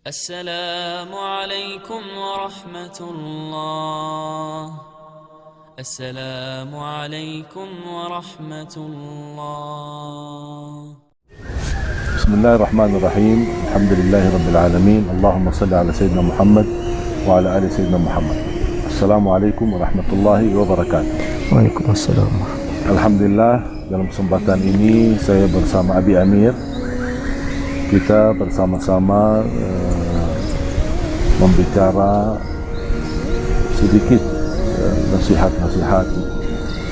السلام عليكم ورحمة الله. السلام عليكم ورحمة الله. بسم الله الرحمن الرحيم. الحمد لله رب العالمين. اللهم صل على سيدنا محمد وعلى آل سيدنا محمد. السلام عليكم ورحمة الله وبركاته. Waalaikumsalam. Alhamdulillah, dalam kesempatan ini saya bersama Abi Amir. Kita bersama-sama membicara sedikit nasihat-nasihat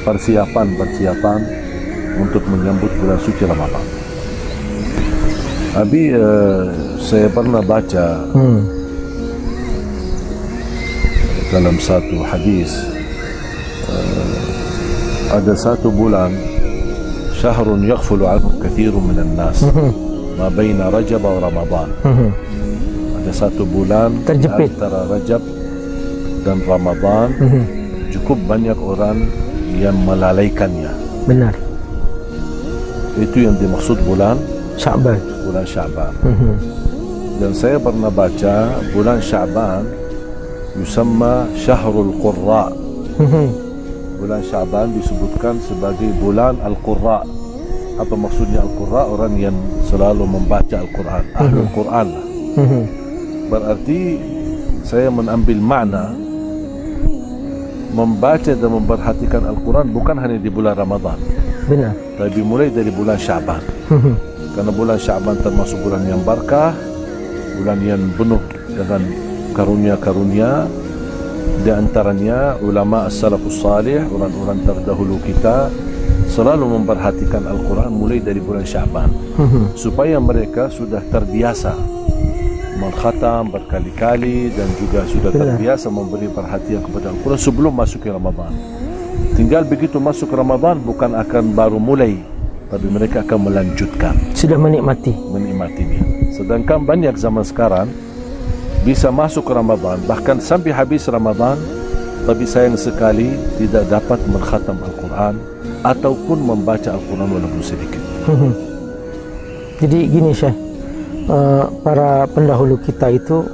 persiapan untuk menyambut bulan suci Ramadan. Abi, saya pernah baca dalam satu hadis, ada satu bulan, syahrun yaghfulu anhu kathirun minan nas, ma baina Rajab wa Ramadan. Ada satu bulan terjepit antara Rajab dan Ramadan, cukup banyak orang yang melalaikannya. Benar. Itu yang dimaksud bulan Sya'ban. Bulan Sya'ban. Dan saya pernah baca bulan Sya'ban yusamma Syahrul Qurra. Bulan Sya'ban disebutkan sebagai bulan Al-Qurra. Apa maksudnya Al-Qurra? Orang yang selalu membaca Al-Quran, Ahlul Quran lah. Berarti saya mengambil makna membaca dan memperhatikan Al-Quran bukan hanya di bulan Ramadan. Benar. Tapi mulai dari bulan Sya'ban. Karena bulan Sya'ban termasuk bulan yang barakah, bulan yang penuh dengan karunia-karunia. Di antaranya ulama as-salafus salih, orang-orang terdahulu kita selalu memperhatikan Al-Quran mulai dari bulan Sya'ban, supaya mereka sudah terbiasa mengkhatam berkali-kali dan juga sudah terbiasa memberi perhatian kepada Al-Quran sebelum masuk ke Ramadan. Tinggal begitu masuk Ramadan bukan akan baru mulai, tapi mereka akan melanjutkan, sudah menikmatinya. Sedangkan banyak zaman sekarang bisa masuk Ramadan bahkan sampai habis Ramadan, tapi sayang sekali tidak dapat mengkhatam Al-Quran ataupun membaca Al-Quran walaupun sedikit. Jadi gini Syekh, para pendahulu kita itu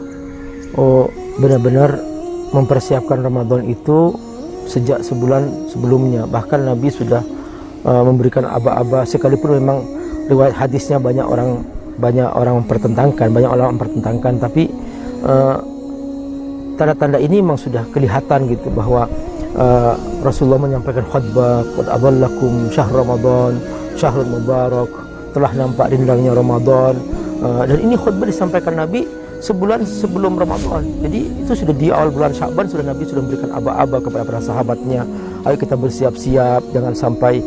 benar-benar mempersiapkan Ramadan itu sejak sebulan sebelumnya. Bahkan Nabi sudah memberikan aba-aba, sekalipun memang riwayat hadisnya banyak orang mempertentangkan, tapi tanda-tanda ini memang sudah kelihatan gitu bahwa Rasulullah menyampaikan khutbah, qad adallakum syahr Ramadan, syahrul mubarak, telah nampak rindangnya Ramadan. Dan ini khutbah disampaikan Nabi sebulan sebelum Ramadan. Jadi itu sudah di awal bulan Sya'ban sudah Nabi sudah memberikan aba-aba kepada para sahabatnya. Ayo kita bersiap-siap, jangan sampai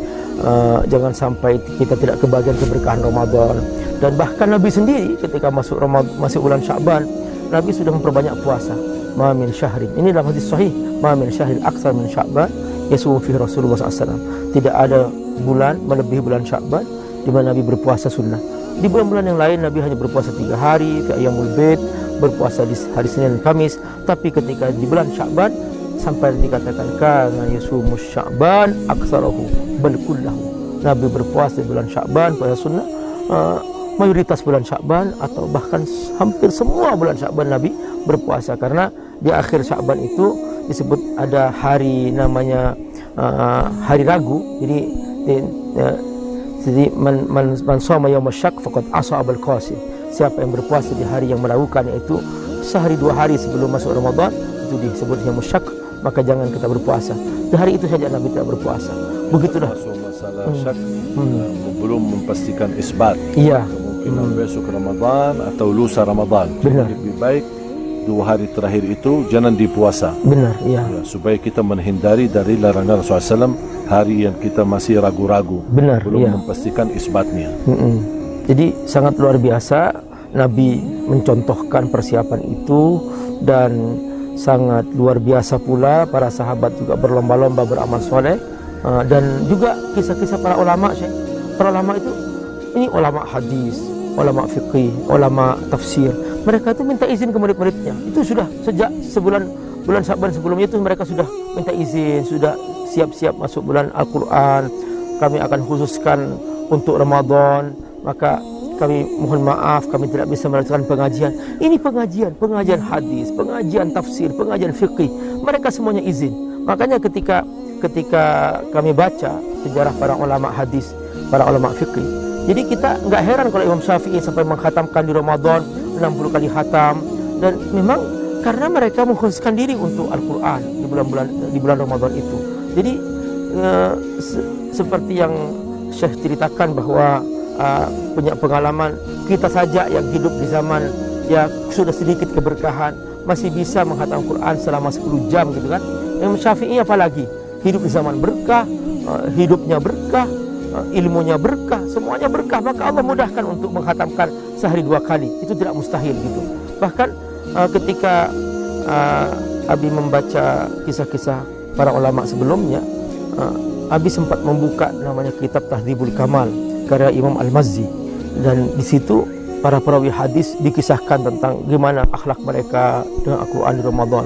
kita tidak kebagian keberkahan Ramadan. Dan bahkan Nabi sendiri ketika masuk bulan Sya'ban, Nabi sudah memperbanyak puasa. Ma min syahrin, ini dalam hadis sahih, ma min syahrin aktsar min Sya'ban yasumu fihi Rasulullah SAW. Tidak ada bulan melebihi bulan Sya'ban di mana Nabi berpuasa sunnah. Di bulan-bulan yang lain Nabi hanya berpuasa 3 hari, fi ayyamul bid, berpuasa di hari Senin dan Kamis. Tapi ketika di bulan Sya'ban sampai dikatakan kana yasumu Sya'ban aktsarahu bal kullahu. Nabi berpuasa di bulan Sya'ban, puasa sunnah, mayoritas bulan Sya'ban atau bahkan hampir semua bulan Sya'ban Nabi berpuasa. Karena di akhir Sya'ban itu disebut ada hari namanya hari Ragu. Jadi man shoma yaum asy-syak faqad asa Abul Qasim. Siapa yang berpuasa di hari yang meragukan, yaitu sehari 2 hari sebelum masuk Ramadan, itu disebut yaum asy-syak, maka jangan kita berpuasa. Di hari itu saja Nabi tidak berpuasa. Begitulah. Masalah syak belum memastikan isbat. Iya. Kemungkinan besok Ramadan atau lusa Ramadan. Benar. Lebih baik 2 hari terakhir itu jangan dipuasa. Benar, iya. Ya, supaya kita menghindari dari larangan Rasulullah SAW hari yang kita masih ragu-ragu. Benar, belum iya. memastikan isbatnya. Jadi sangat luar biasa Nabi mencontohkan persiapan itu, dan sangat luar biasa pula para sahabat juga berlomba-lomba beramal soleh. Dan juga kisah-kisah para ulama, Syekh. Para ulama itu, ini ulama hadis, ulama fiqih, ulama tafsir. Mereka itu minta izin ke murid-muridnya. Itu sudah sejak bulan Sya'ban sebelumnya itu mereka sudah minta izin, sudah siap-siap masuk bulan Al-Quran. Kami akan khususkan untuk Ramadan. Maka kami mohon maaf, kami tidak bisa melakukan pengajian. Ini pengajian hadis, pengajian tafsir, pengajian fikih. Mereka semuanya izin. Makanya ketika kami baca sejarah para ulama hadis, para ulama fikih, jadi kita nggak heran kalau Imam Syafi'i sampai mengkhatamkan di Ramadan 60 kali khatam. Dan memang karena mereka mengkhususkan diri untuk Al-Quran di bulan Ramadan itu. Jadi seperti yang Syekh ceritakan bahwa punya pengalaman, kita saja yang hidup di zaman ya sudah sedikit keberkahan masih bisa menghatam Quran selama 10 jam gitu kan. Imam Syafi'i apalagi hidup di zaman berkah, hidupnya berkah, ilmunya berkah, semuanya berkah, maka Allah mudahkan untuk menghatamkan sehari 2 kali. Itu tidak mustahil gitu. Bahkan ketika Abi membaca kisah-kisah para ulama sebelumnya, Abi sempat membuka namanya kitab Tahdhibul Kamal karya Imam Al-Mazzi, dan di situ para perawi hadis dikisahkan tentang gimana akhlak mereka dengan Al-Quran di Ramadan.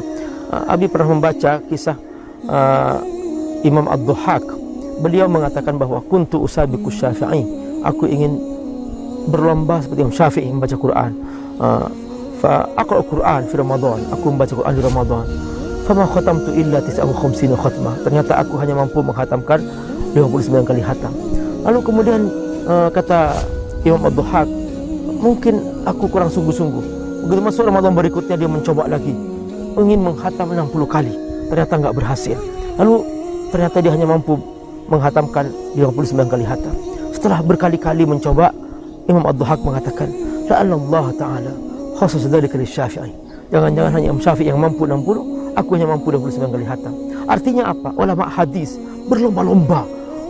Abi pernah membaca kisah Imam Ad-Dhuhak. Beliau mengatakan bahwa kuntu usabiqu Syafi'i, aku ingin berlomba seperti Imam Syafi'i membaca Quran. Fa aqra'u Quran fi Ramadan, aku membaca Quran di Ramadan. Fama khatamtu illa 59 khatmah, ternyata aku hanya mampu menghatamkan 59 kali khatam. Lalu kemudian kata Imam Ad-Dhuhak, mungkin aku kurang sungguh-sungguh. Begitu masuk Ramadan berikutnya dia mencoba lagi, ingin menghatam 60 kali, ternyata enggak berhasil. Lalu ternyata dia hanya mampu menghatamkan 59 kali khatam. Setelah berkali-kali mencoba, Imam Ad-Dhuhak mengatakan, la'anallahu ta'ala khusus dzalika lisyafi'i. Jangan-jangan hanya Imam Syafi'i yang mampu 60, aku hanya mampu 29 kali khatam. Artinya apa? Ulama hadis berlomba-lomba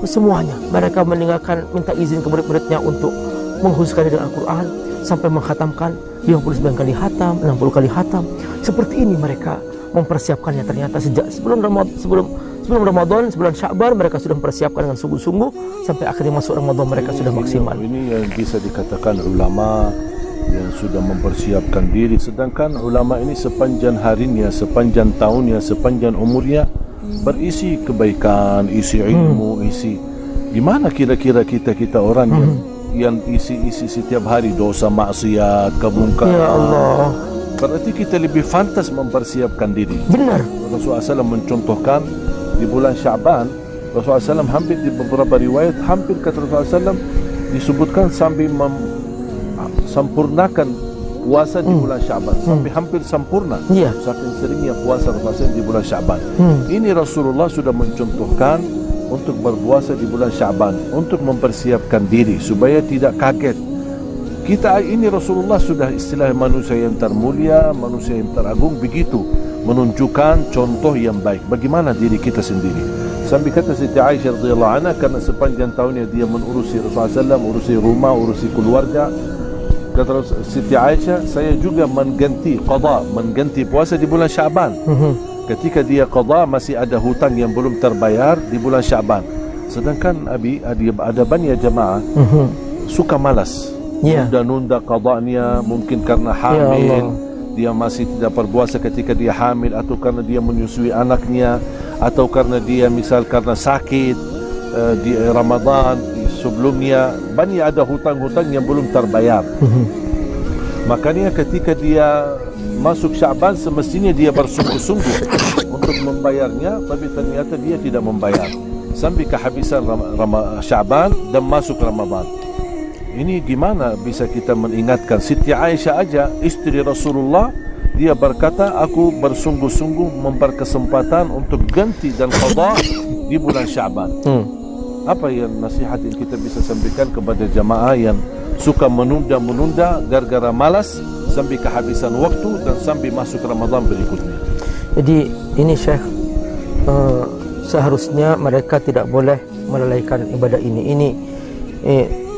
semuanya. Mereka meninggalkan, minta izin ke murid-muridnya untuk mengkhususkan diri dengan Al-Quran sampai menghatamkan 59 kali khatam, 60 kali khatam. Seperti ini mereka mempersiapkannya. Ternyata sejak sebelum Ramadan, sebulan Sya'ban, mereka sudah mempersiapkan dengan sungguh-sungguh sampai akhirnya masuk Ramadan mereka sudah maksimal. Ini yang bisa dikatakan ulama yang sudah mempersiapkan diri. Sedangkan ulama ini sepanjang harinya, sepanjang tahunnya, sepanjang umurnya berisi kebaikan, isi ilmu, isi. Gimana kira-kira kita orang yang isi setiap hari dosa, maksiat, kemungkaran? Ya Allah. Berarti kita lebih pantas mempersiapkan diri. Benar. Rasulullah SAW mencontohkan di bulan Sya'ban, Rasulullah SAW hampir di beberapa riwayat, hampir kata Rasulullah SAW disebutkan sambil sempurnakan puasa di bulan Sya'ban, sampai hampir sempurna. Saking seringnya puasa Rasulullah SAW di bulan Sya'ban. Ini Rasulullah sudah mencontohkan untuk berpuasa di bulan Sya'ban, untuk mempersiapkan diri supaya tidak kaget. Kita ini Rasulullah sudah istilah manusia yang termulia, manusia yang teragung, begitu menunjukkan contoh yang baik. Bagaimana diri kita sendiri? Sampai kata Siti Aisyah radhiyallahu anha, karena sepanjang tahunnya dia menurusi Rasulullah SAW, urusi rumah, urusi keluarga. Kata Siti Aisyah, saya juga mengganti puasa di bulan Sya'ban. Ketika dia qada, masih ada hutang yang belum terbayar di bulan Sya'ban. Sedangkan ada banyak jamaah suka malas, nunda qadanya, mungkin karena hamil, dia masih tidak berpuasa ketika dia hamil, atau karena dia menyusui anaknya, atau karena dia misal karena sakit di Ramadan sebelumnya, banyak ada hutang-hutang yang belum terbayar. Makanya ketika dia masuk Sya'ban, semestinya dia bersungguh-sungguh untuk membayarnya, tapi ternyata dia tidak membayar sampai kehabisan Sya'ban dan masuk Ramadan. Ini gimana bisa kita mengingatkan? Siti Aisyah aja, istri Rasulullah, dia berkata, aku bersungguh-sungguh memperkesempatan untuk ganti dan qada di bulan Sya'ban. Apa yang nasihat yang kita bisa sampaikan kepada jamaah yang suka menunda-menunda gara-gara malas sampai kehabisan waktu dan sampai masuk Ramadan berikutnya? Jadi ini Syekh, seharusnya mereka tidak boleh melalaikan ibadah ini. Ini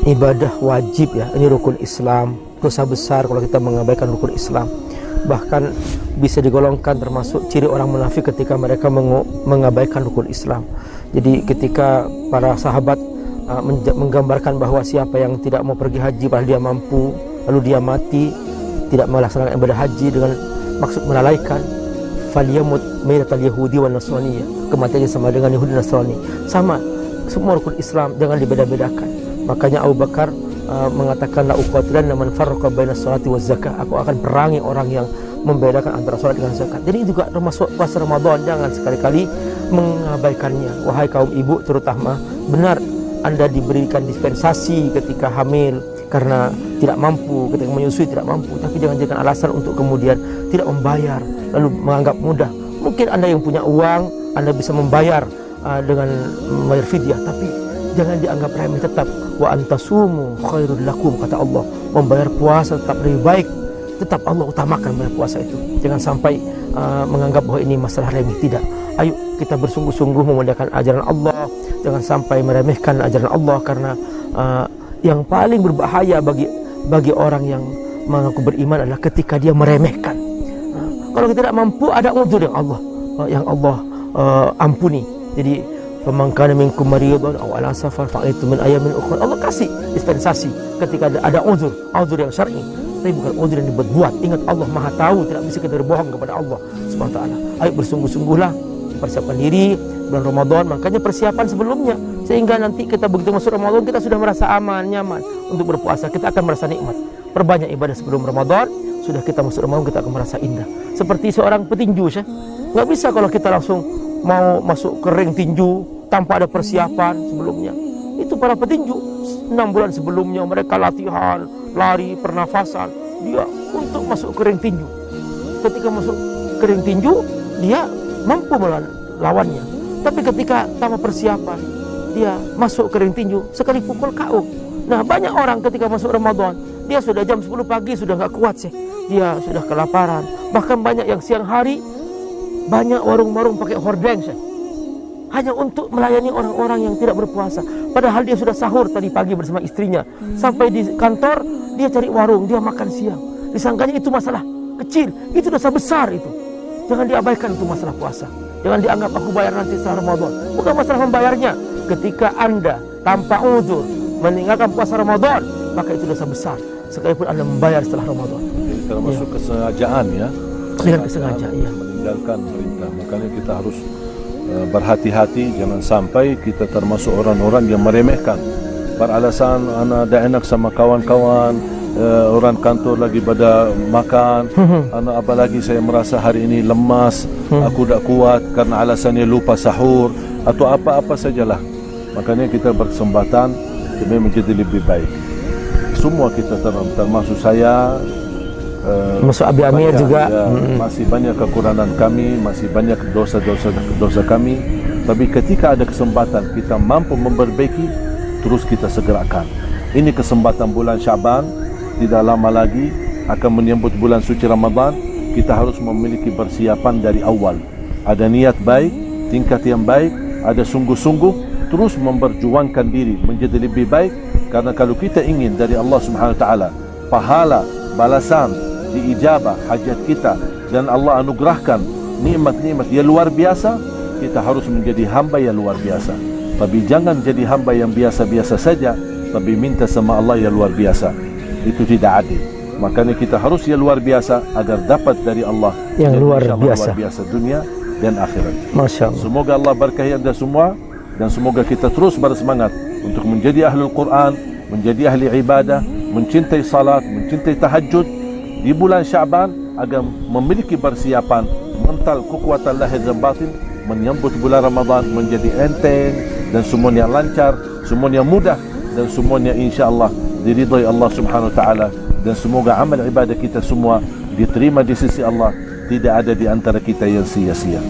ibadah wajib ya, ini rukun Islam. Dosa besar kalau kita mengabaikan rukun Islam. Bahkan bisa digolongkan termasuk ciri orang munafik ketika mereka mengabaikan rukun Islam. Jadi ketika para sahabat menggambarkan bahwa siapa yang tidak mau pergi haji padahal dia mampu, lalu dia mati tidak melaksanakan ibadah haji dengan maksud melalaikan, falyamut maitatal yahudi wan nasraniyah, kematiannya sama dengan Yahudi dan Nasrani. Sama, semua rukun Islam jangan dibeda-bedakan. Makanya Abu Bakar mengatakan la uqatilanna man farraqa baina sholati waz zakah, aku akan perangi orang yang membedakan antara salat dengan zakat. Jadi juga termasuk puasa Ramadan, jangan sekali-kali mengabaikannya. Wahai kaum ibu terutama, benar Anda diberikan dispensasi ketika hamil karena tidak mampu, ketika menyusui tidak mampu, tapi jangan jadikan alasan untuk kemudian tidak membayar lalu menganggap mudah. Mungkin Anda yang punya uang, Anda bisa membayar dengan membayar fidyah, tapi jangan dianggap remeh. Tetap wa antasumu khairul lakum, kata Allah, membayar puasa tetap lebih baik. Tetap Allah utamakan membayar puasa itu. Jangan sampai menganggap bahwa ini masalah remeh. Tidak. Ayo kita bersungguh-sungguh memuliakan ajaran Allah. Jangan sampai meremehkan ajaran Allah, karena yang paling berbahaya bagi orang yang mengaku beriman adalah ketika dia meremehkan. Kalau kita tidak mampu, ada uzur yang Allah ampuni. Jadi faman kana minkum maridan aw ala safar fa min ayamin ukhra. Allah kasih dispensasi ketika ada uzur yang syar'i, tapi bukan uzur yang dibuat. Ingat, Allah Maha tahu, tidak bisa kita berbohong kepada Allah Subhanahu wa taala. Ayo bersungguh-sungguhlah, persiapkan diri bulan Ramadan. Makanya persiapan sebelumnya, sehingga nanti kita begitu masuk Ramadan kita sudah merasa aman, nyaman untuk berpuasa. Kita akan merasa nikmat. Perbanyak ibadah sebelum Ramadan. Sudah kita masuk Ramadan kita akan merasa indah. Seperti seorang petinju, nggak bisa kalau kita langsung mau masuk ke ring tinju tanpa ada persiapan sebelumnya. Itu para petinju 6 bulan sebelumnya mereka latihan, lari, pernafasan, dia untuk masuk ke ring tinju. Ketika masuk ke ring tinju, dia mampu melawan lawannya. Tapi ketika tanpa persiapan, dia masuk ke ring tinju sekali pukul KO. Nah, banyak orang ketika masuk Ramadan, dia sudah jam 10 pagi sudah nggak kuat dia sudah kelaparan. Bahkan banyak yang siang hari, banyak warung-warung pakai hordeng hanya untuk melayani orang-orang yang tidak berpuasa. Padahal dia sudah sahur tadi pagi bersama istrinya. Sampai di kantor, dia cari warung, dia makan siang. Disangkanya itu masalah kecil, itu dosa besar itu. Jangan diabaikan itu masalah puasa. Jangan dianggap aku bayar nanti setelah Ramadan. Bukan masalah membayarnya. Ketika Anda tanpa uzur meninggalkan puasa Ramadan, maka itu dosa besar, sekalipun Anda membayar setelah Ramadan. Termasuk kesengajaan ya. Dengan kesengajaan, ya. Meninggalkan perintah. Makanya kita harus berhati-hati, jangan sampai kita termasuk orang-orang yang meremehkan. Beralasan anak dah enak sama kawan-kawan, orang kantor lagi pada makan, anak apalagi saya merasa hari ini lemas, aku tak kuat karena alasannya lupa sahur atau apa-apa sajalah. Makanya kita berkesempatan demi menjadi lebih baik. Semua kita termasuk saya, masuk Abi Amir juga masih banyak kekurangan kami, masih banyak dosa kami. Tapi ketika ada kesempatan kita mampu memperbaiki, terus kita segerakan. Ini kesempatan bulan Syaban, tidak lama lagi akan menyambut bulan suci Ramadan. Kita harus memiliki persiapan dari awal. Ada niat baik, tingkat yang baik, ada sungguh-sungguh, terus memperjuangkan diri menjadi lebih baik. Karena kalau kita ingin dari Allah Subhanahu wa taala pahala, balasan, diijabah hajat kita, dan Allah anugerahkan nikmat-nikmat yang luar biasa, kita harus menjadi hamba yang luar biasa. Tapi jangan jadi hamba yang biasa-biasa saja, tapi minta sama Allah yang luar biasa. Itu tidak adil. Makanya kita harus yang luar biasa agar dapat dari Allah yang luar biasa dunia dan akhirat. Masya Allah. Semoga Allah berkahi anda semua, dan semoga kita terus bersemangat untuk menjadi ahlul Quran, menjadi ahli ibadah, mencintai salat, mencintai tahajud di bulan Syaban, agar memiliki persiapan mental, kekuatan lahir dan batin menyambut bulan Ramadan menjadi enteng dan semuanya lancar, semuanya mudah, dan semuanya insya-Allah diridhai Allah Subhanahu wa taala, dan semoga amal ibadah kita semua diterima di sisi Allah, tidak ada di antara kita yang sia-sia.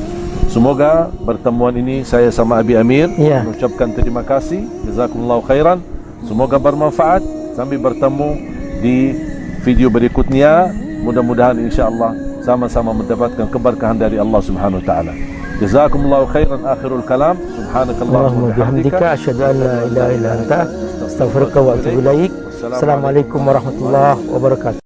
Semoga pertemuan ini saya sama Abi Amir mengucapkan terima kasih, jazakumullahu khairan. Semoga bermanfaat. Sampai bertemu di video berikutnya. Mudah-mudahan insya-Allah sama-sama mendapatkan keberkahan dari Allah Subhanahu wa taala. Jazakumullahu khairan. Akhirul kalam. Subhanakallahumma wa bihamdika asyhadu an la ilaha illa anta astaghfiruka wa atubu ilaik. Assalamualaikum warahmatullahi wabarakatuh.